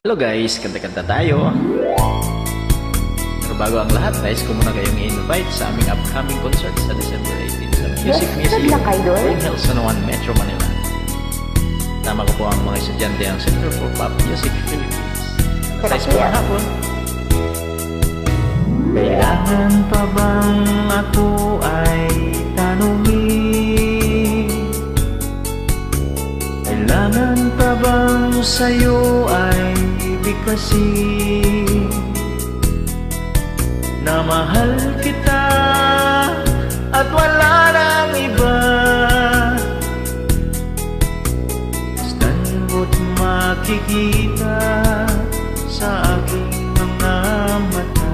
Hello guys, kanta-kanta tayo. Pero bago ang lahat, guys, ko muna kayong i-invite sa aming upcoming concert sa December 18 sa Music Museum, Green Hills, San Juan, Metro Manila. Tama ko po ang mga estudyante ang Center for Pop Music Philippines. Alas 6 po ng hapon. Kailangan pa bang ako ay tanungin? Kailangan pa bang sa'yo ay bigkasin na mahal kita at wala nang iba? Basta't mo't makikita sa aking mga mata.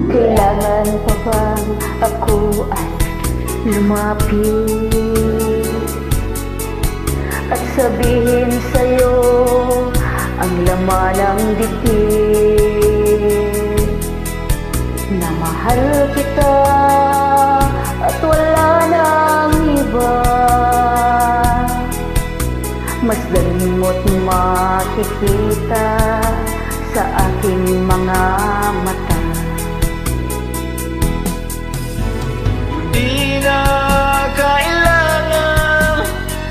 Kailangan pa bang ako ay lumapit at sabihin sa'yo ang laman ng dibdib na mahal kita at wala nang iba? Masdan mo't makikita sa aking mga mata. Di na kailangan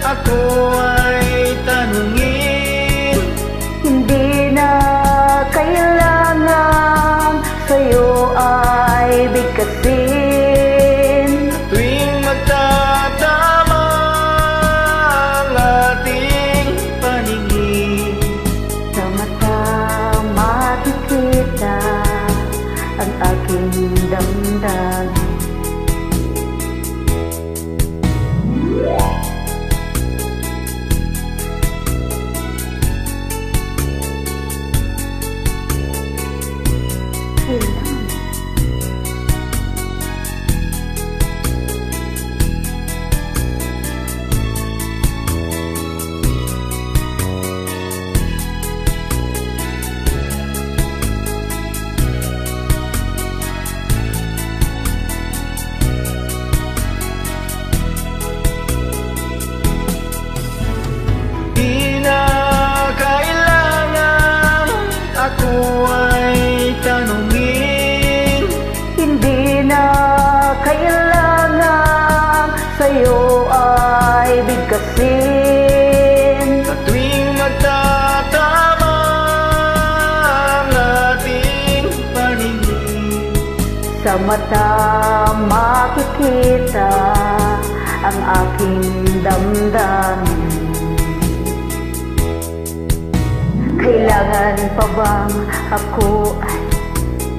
ako ay tanungin. Hindi na kailangan sa'yo ay bigkasin. Tuwing magtatama ang ating paningin, Sa mata makikita ang aking damdamin. di na kailangan ako ay tanungin. Hindi na kailangan sa'yo ay bigkasin. Sa tuwing magtatama ang ating paningin, Sa mata makikita ang aking damdamin. Kailangan pa bang ako ay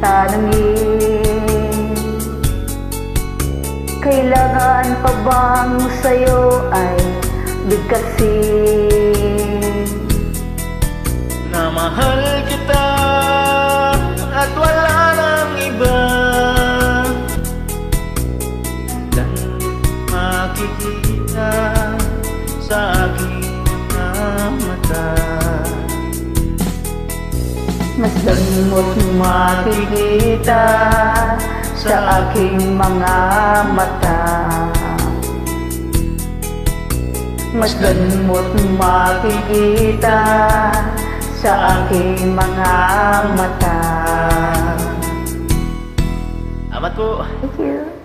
tanungin? Kailangan pa bang sa'yo ay bigkasin na mahal kita at wala nang iba? Dan makikita sa aking mga mata. Masdan mo't makikita sa aking mga mata. Masdan mo't makikita sa aking mga mata. Amat po. Thank you.